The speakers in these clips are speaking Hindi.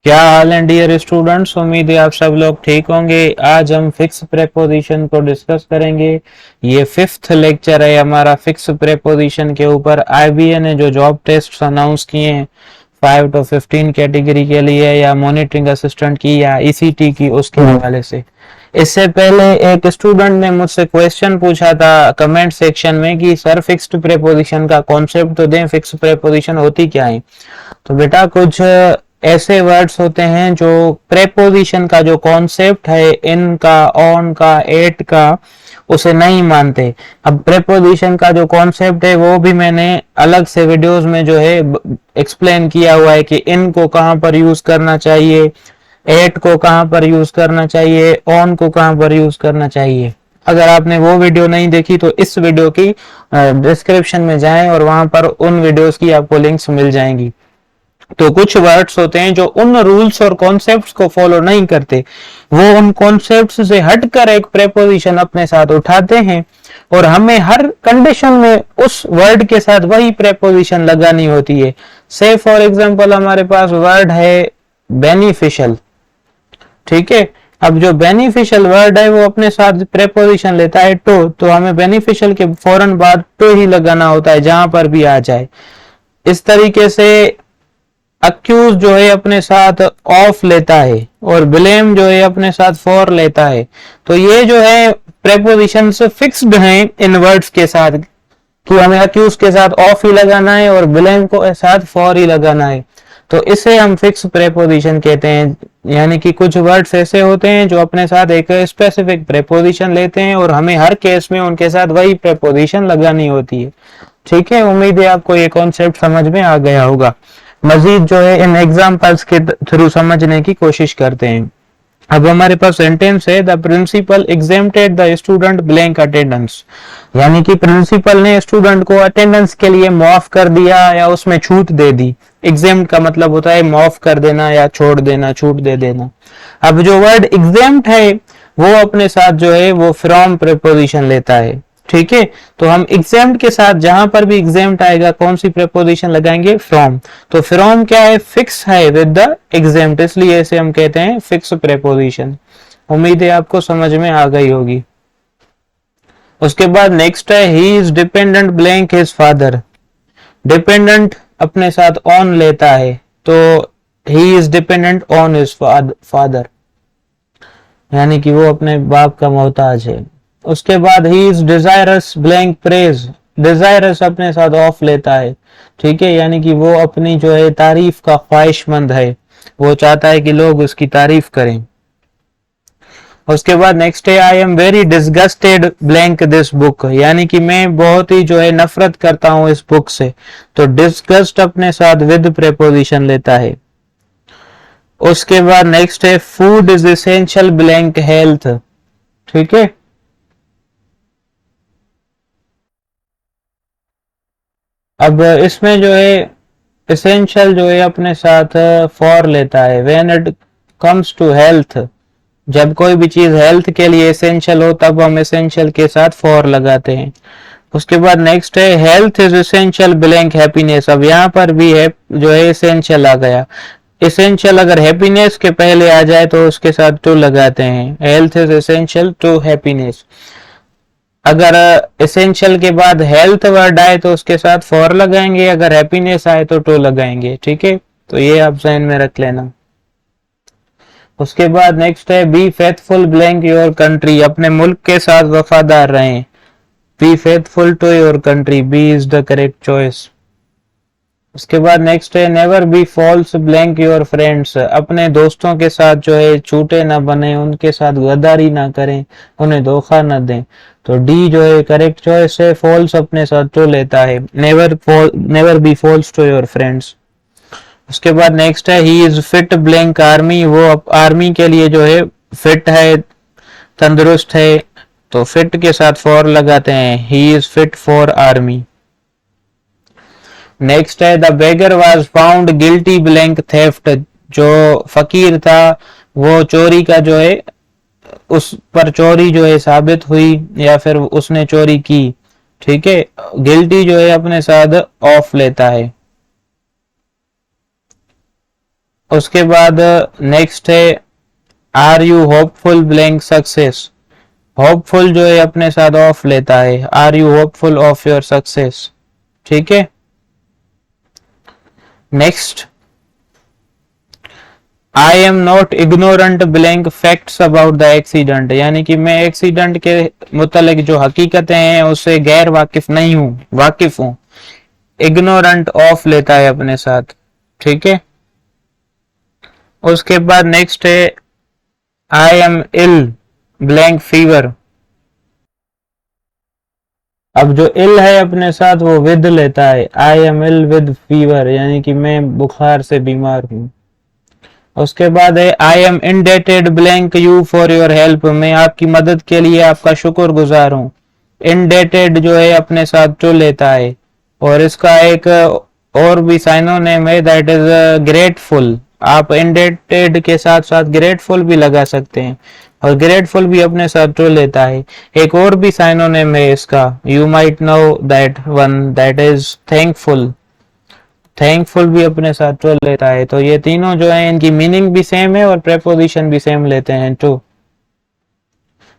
क्या हाल है डियर स्टूडेंट्स। उम्मीद है आप सब लोग ठीक होंगे। आज हम फिक्स प्रेपोजिशन को डिस्कस करेंगे। ये फिफ्थ लेक्चर है हमारा फिक्स प्रेपोजिशन के ऊपर। आईबीए ने जो जॉब टेस्ट अनाउंस किए हैं 5 to 15 कैटेगरी के लिए या मॉनिटरिंग असिस्टेंट की या ईसीटी की, उसके हवाले से। इससे पहले एक स्टूडेंट ने मुझसे क्वेश्चन पूछा था कमेंट सेक्शन में कि सर फिक्स्ड प्रेपोजिशन का कॉन्सेप्ट तो दें, फिक्स प्रेपोजिशन होती क्या है। तो बेटा कुछ ऐसे वर्ड्स होते हैं जो प्रेपोजिशन का जो कॉन्सेप्ट है, इन का, ऑन का, एट का, उसे नहीं मानते। अब प्रेपोजिशन का जो कॉन्सेप्ट है वो भी मैंने अलग से वीडियोस में जो है एक्सप्लेन किया हुआ है कि इन को कहां पर यूज करना चाहिए, एट को कहां पर यूज करना चाहिए, ऑन को कहां पर यूज करना चाहिए। अगर आपने वो वीडियो नहीं देखी तो इस वीडियो की डिस्क्रिप्शन में जाएं और वहां पर उन वीडियोस की आपको लिंक्स मिल जाएंगी। तो कुछ वर्ड्स होते हैं जो उन रूल्स और कॉन्सेप्ट्स को फॉलो नहीं करते, वो उन कॉन्सेप्ट्स से हटकर एक प्रेपोजिशन अपने साथ उठाते हैं और हमें हर कंडीशन में उस वर्ड के साथ वही प्रेपोजिशन लगानी होती है। से फॉर एग्जांपल हमारे पास वर्ड है बेनिफिशियल, ठीक है। अब जो बेनिफिशियल वर्ड है वो अपने साथ प्रेपोजिशन लेता है तो हमें बेनिफिशियल के फौरन बाद टू ही लगाना होता है जहां पर भी आ जाए। इस तरीके से अक्यूज जो है अपने साथ ऑफ लेता है और ब्लेम जो है अपने साथ फॉर लेता है। तो ये जो है प्रेपोजिशन फिक्स्ड हैं इन वर्ड्स के साथ कि हमें अक्यूज के साथ ऑफ ही लगाना है और ब्लेम को साथ फॉर ही लगाना है। तो इसे हम फिक्स प्रेपोजिशन कहते हैं। यानी कि कुछ वर्ड्स ऐसे होते हैं जो अपने साथ एक स्पेसिफिक प्रेपोजिशन लेते हैं और हमें हर केस में उनके साथ वही प्रेपोजिशन लगानी होती है। ठीक है, उम्मीद है आपको ये कॉन्सेप्ट समझ में आ गया होगा। मजीद जो है इन एग्जाम्पल्स के थ्रू समझने की कोशिश करते हैं। अब हमारे पास सेंटेंस है the principal exempted the student blank attendance. यानी कि प्रिंसिपल ने स्टूडेंट को अटेंडेंस के लिए माफ कर दिया या उसमें छूट दे दी। एग्जेम्प्ट का मतलब होता है माफ कर देना या छोड़ देना, छूट दे देना। अब जो वर्ड एग्जेम्प्ट है वो अपने साथ जो है वो फ्रॉम प्रेपोजिशन लेता है। ठीक है, तो हम एग्जेम्प्ट के साथ जहां पर भी एग्जेम्प्ट आएगा कौन सी प्रेपोजिशन लगाएंगे, फ्रॉम। तो फ्रॉम क्या है, फिक्स है विद द एग्जेम्प्ट, इसलिए इसे हम कहते हैं फिक्स प्रेपोजिशन। उम्मीद है आपको समझ में आ गई होगी। उसके बाद नेक्स्ट है he is dependent blank his father. Dependent अपने साथ ऑन लेता है तो he is dependent on his father, यानी कि वो अपने बाप का मोहताज है। उसके बाद he is desirous blank praise. Desirous अपने साथ ऑफ लेता है, ठीक है, यानी कि वो अपनी जो है तारीफ का ख्वाहिशमंद है, वो चाहता है कि लोग उसकी तारीफ करें। उसके बाद नेक्स्ट है I am very disgusted blank this book, यानी कि मैं बहुत ही जो है नफरत करता हूं इस बुक से। तो डिसगस्ट अपने साथ विद प्रेपोजिशन लेता है। उसके बाद नेक्स्ट है food is essential blank health, ठीक है। अब इसमें जो है एसेंशियल जो है अपने साथ फॉर लेता है। When it comes to health, जब कोई भी चीज हेल्थ के लिए एसेंशियल हो तब हम एसेंशियल के साथ फॉर लगाते हैं। उसके बाद नेक्स्ट है health is essential blank happiness. अब यहाँ पर भी है जो है एसेंशियल आ गया। एसेंशियल अगर हैप्पीनेस के पहले आ जाए तो उसके साथ टू लगाते हैं। Health is essential to happiness. अगर एसेंशियल के बाद हेल्थ वर्ड आए तो उसके साथ फॉर लगाएंगे, अगर हैप्पीनेस आए तो टू लगाएंगे। ठीक है, तो ये आप ध्यान में रख लेना। उसके बाद नेक्स्ट है be faithful blank your country. अपने मुल्क के साथ वफादार रहें। Be faithful to your country, B is the correct choice. उसके बाद नेक्स्ट है never be false blank your friends. अपने दोस्तों के साथ जो है झूठे ना बने, उनके साथ गद्दारी ना करें, उन्हें धोखा ना दें। तो डी जो है करेक्ट चॉइस है। फॉल्स अपने साथ टू लेता है। Never be false to your friends. उसके बाद नेक्स्ट है he is fit blank army. वो आर्मी के लिए जो है फिट है, तंदुरुस्त है, तो फिट के साथ फॉर लगाते हैं। He is fit for army. Next है the beggar was found guilty blank theft. जो फकीर था वो चोरी का जो है उस पर चोरी जो है साबित हुई या फिर उसने चोरी की। ठीक है, गिल्टी जो है अपने साथ ऑफ लेता है। उसके बाद नेक्स्ट है are you hopeful blank success. Hopeful जो है अपने साथ ऑफ लेता है, are you hopeful of your success. ठीक है, next I am not ignorant blank facts about the accident, यानी कि मैं एक्सीडेंट के मुतालिक जो हकीकतें हैं उससे गैर वाकिफ नहीं हूं, वाकिफ हूं। इग्नोरेंट ऑफ लेता है अपने साथ। ठीक है, उसके बाद नेक्स्ट है I am ill blank fever. अब जो इल है अपने साथ वो विद लेता है, I am ill with fever, यानी कि मैं बुखार से बीमार हूं। उसके बाद है I M indebted blank you for your help, मैं आपकी मदद के लिए आपका शुक्रगुजार हूँ। इंडेटेड जो है अपने साथ टू लेता है, और इसका एक और भी साइनोनिम है दैट इज ग्रेटफुल। आप इंडेटेड के साथ साथ ग्रेटफुल भी लगा सकते हैं, और ग्रेटफुल भी अपने साथ टू लेता है। एक और भी साइनोनिम है इसका, you might know that one, that is thankful. Thankful भी अपने साथ टू लेता है। तो ये तीनों जो है इनकी मीनिंग भी सेम है और प्रेपोजिशन भी सेम लेते हैं टू।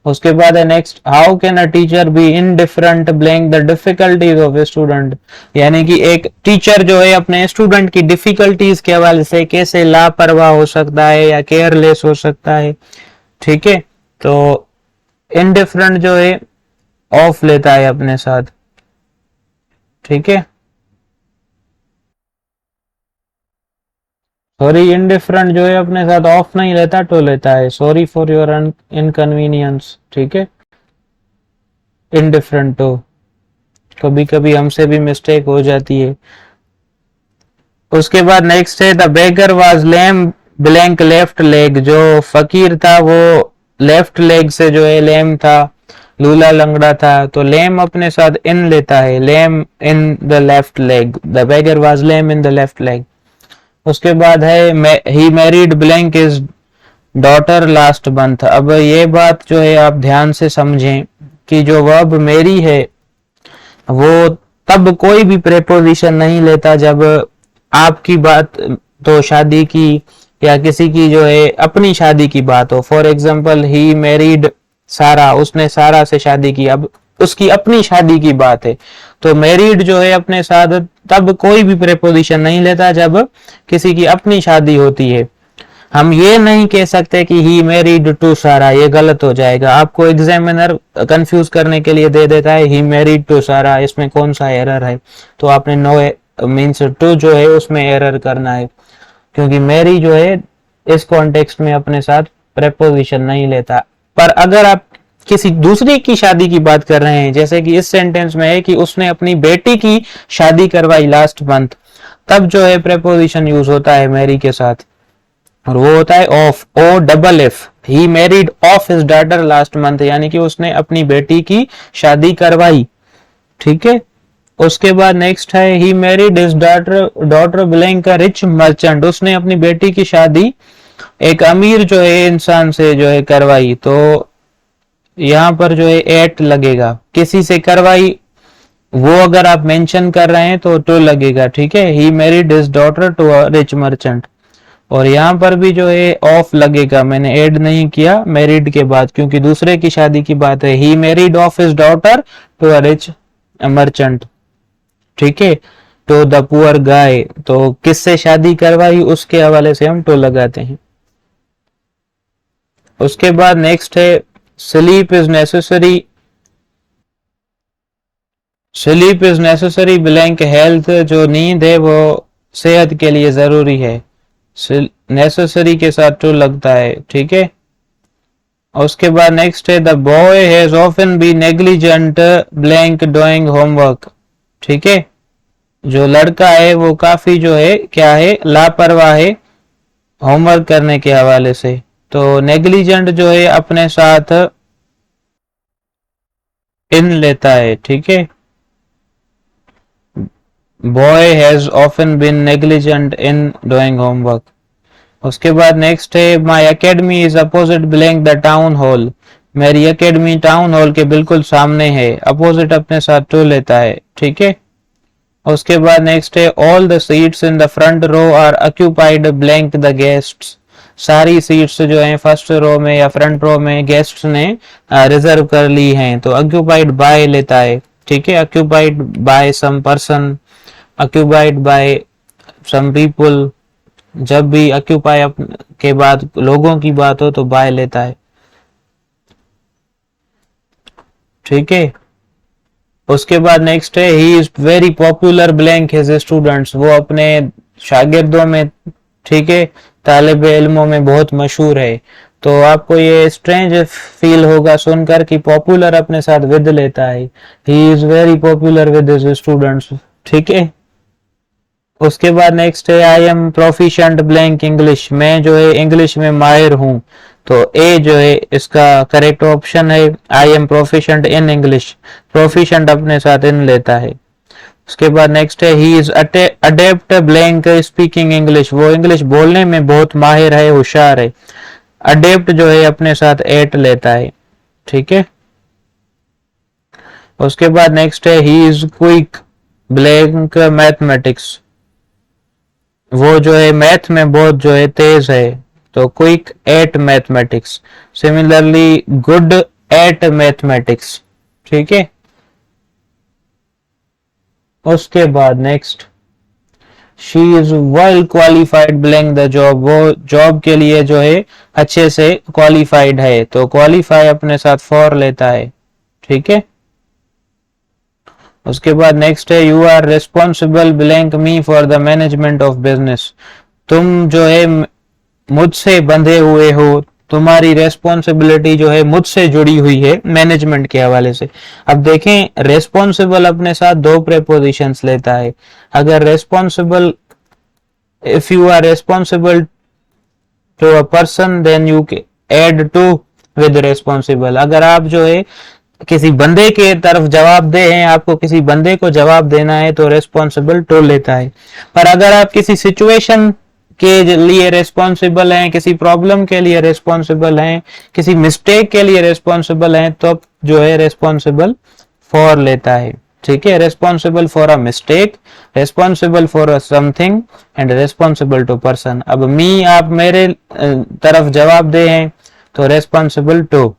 उसके बाद है next, how can a teacher be indifferent blank the difficulties of a student, यानी कि एक टीचर जो है अपने स्टूडेंट की डिफिकल्टीज के हवाले से कैसे लापरवाह हो सकता है या केयरलेस हो सकता है। ठीक है, तो इनडिफरेंट जो है ऑफ लेता है अपने साथ। ठीक है, सॉरी इनडिफरेंट जो है अपने साथ ऑफ नहीं लेता, टू लेता है, सॉरी फॉर योर इनकन्वीनियंस। ठीक है, इनडिफरेंट टू, कभी कभी हमसे भी मिस्टेक हो जाती है। उसके बाद नेक्स्ट है the beggar was lame blank left leg, जो फकीर था वो लेफ्ट लेग से जो है लेम था, लूला लंगड़ा था। तो लेम अपने साथ इन लेता है, lame in the left leg, the beggar was lame in the left leg. उसके बाद है he married blank is daughter last month. अब ये बात जो है आप ध्यान से समझें कि जो वर्ब मेरी है वो तब कोई भी प्रेपोजिशन नहीं लेता जब आपकी बात तो शादी की या किसी की जो है अपनी शादी की बात हो। फॉर एग्जाम्पल ही मैरिड सारा, उसने सारा से शादी की, अब उसकी अपनी शादी की बात है। तो मैरिड जो है अपने साथ तब कोई भी प्रेपोजिशन नहीं लेता जब किसी की अपनी शादी होती है। हम ये नहीं कह सकते कि ही मैरिड टू सारा, ये गलत हो जाएगा। आपको एग्जामिनर कंफ्यूज करने के लिए दे देता है ही मैरिड टू सारा, इसमें कौन सा एरर है, तो आपने नो मीन्स टू जो है उसमें एरर करना है, क्योंकि मैरी जो है इस कॉन्टेक्स्ट में अपने साथ प्रेपोजिशन नहीं लेता। पर अगर आप किसी दूसरी की शादी की बात कर रहे हैं, जैसे कि इस सेंटेंस में है कि उसने अपनी बेटी की शादी करवाई लास्ट मंथ, तब जो है प्रेपोजिशन यूज होता है मैरी के साथ, और वो होता है off, O double F. He married of his daughter last month, यानी कि उसने अपनी बेटी की शादी करवाई। ठीक है, उसके बाद नेक्स्ट है he married his daughter blank a rich merchant, उसने अपनी बेटी की शादी एक अमीर जो है इंसान से जो है करवाई। तो यहाँ पर जो है एट लगेगा, किसी से करवाई वो अगर आप मेंशन कर रहे हैं तो टू लगेगा। ठीक है, he married his daughter to a rich merchant, और यहाँ पर भी जो है ऑफ लगेगा, मैंने ऐड नहीं किया मैरिड के बाद क्योंकि दूसरे की शादी की बात है। He married of his daughter to a rich merchant. ठीक है, टू द पुअर गाय, तो किससे शादी करवाई उसके हवाले से हम टू लगाते हैं। उसके बाद नेक्स्ट है sleep is necessary, sleep is necessary blank health, जो नींद है वो सेहत के लिए जरूरी है, नेसेसरी के साथ टू लगता है। ठीक है, उसके बाद नेक्स्ट है the boy has often be negligent blank doing homework. ठीक है, जो लड़का है वो काफी जो है क्या है, लापरवाह है होमवर्क करने के हवाले से। तो नेग्लिजेंट जो है अपने साथ इन लेता है। ठीक है, boy has often been negligent in doing homework. उसके बाद नेक्स्ट है my academy is opposite blank the town hall, मेरी अकेडमी टाउन हॉल के बिल्कुल सामने है, अपोजिट अपने साथ टू लेता है। ठीक है, उसके बाद नेक्स्ट है all the seats in the front row are occupied blank the guests. सारी सीट्स जो हैं फर्स्ट रो में या फ्रंट रो में गेस्ट्स ने रिजर्व कर ली हैं, तो ऑक्यूपाइड बाय लेता है। ठीक है, occupied by some person, occupied by some people, जब भी ऑक्यूपाई के बाद लोगों की बात हो तो बाय लेता है। ठीक है, उसके बाद नेक्स्ट है he is very popular blank his students. वो अपने शागिर्दों में, ठीक है, तालिब इल्मों में बहुत मशहूर है। तो आपको ये स्ट्रेंज फील होगा सुनकर कि पॉपुलर अपने साथ विद लेता है। He is very popular with his students. ठीक है, उसके बाद नेक्स्ट है I M proficient blank English. मैं जो है इंग्लिश में माहिर हूँ, तो ए जो है इसका करेक्ट ऑप्शन है। I M proficient in English, proficient अपने साथ इन लेता है। उसके बाद नेक्स्ट है he is adapt blank speaking English. वो इंग्लिश बोलने में बहुत माहिर है, होशियार है। अडेप्ट जो है अपने साथ एट लेता है। ठीक है, उसके बाद नेक्स्ट है he is quick blank mathematics. वो जो है मैथ में बहुत जो है तेज है, तो quick at mathematics. Similarly good at mathematics. ठीक है, उसके बाद next she is well qualified blank the job. वो जॉब के लिए जो है अच्छे से क्वालिफाइड है, तो क्वालिफाई अपने साथ फॉर लेता है। ठीक है, उसके बाद नेक्स्ट है you are responsible blank me for the management of business. तुम जो है मुझसे बंधे हुए हो, तुम्हारी रेस्पॉन्सिबिलिटी जो है मुझसे जुड़ी हुई है मैनेजमेंट के हवाले से। अब देखें, रेस्पॉन्सिबल अपने साथ दो प्रेपोजिशंस लेता है। अगर responsible, if you are responsible to a person then you add to with responsible. अगर आप जो है किसी बंदे के तरफ जवाब दे हैं, आपको किसी बंदे को जवाब देना है, तो रेस्पॉन्सिबल टू लेता है। पर अगर आप किसी सिचुएशन के लिए रेस्पॉन्सिबल हैं, किसी प्रॉब्लम के लिए रेस्पॉन्सिबल हैं, किसी मिस्टेक के लिए रेस्पॉन्सिबल हैं, तो जो है रेस्पॉन्सिबल फॉर लेता है। ठीक है, responsible for a mistake, responsible for something and responsible to person. अब मी, आप मेरे तरफ जवाब दे हैं, तो रेस्पॉन्सिबल टू।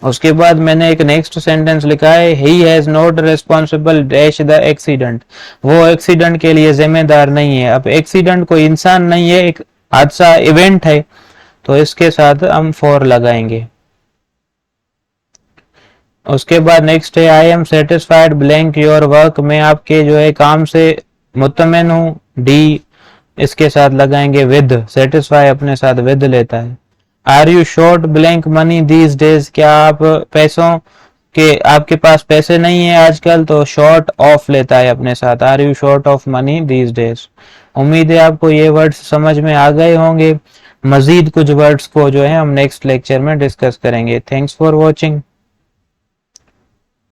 उसके बाद मैंने एक नेक्स्ट सेंटेंस लिखा है he has not responsible dash the accident. वो एक्सीडेंट के लिए जिम्मेदार नहीं है। अब एक्सीडेंट कोई इंसान नहीं है, एक हादसा, इवेंट है, तो इसके साथ हम फॉर लगाएंगे। उसके बाद नेक्स्ट है I am satisfied blank your work. मैं आपके जो है काम से मुतमिन हूँ, डी इसके साथ लगाएंगे विद। सेटिस्फाई अपने साथ विद लेता है। Are you short blank money these days. क्या आप पैसों के, आपके पास पैसे नहीं है आजकल, तो शॉर्ट ऑफ लेता है अपने साथ। Are you short of money these days. उम्मीद है आपको ये वर्ड्स समझ में आ गए होंगे। मजीद कुछ वर्ड्स को जो है हम नेक्स्ट लेक्चर में डिस्कस करेंगे। Thanks for watching.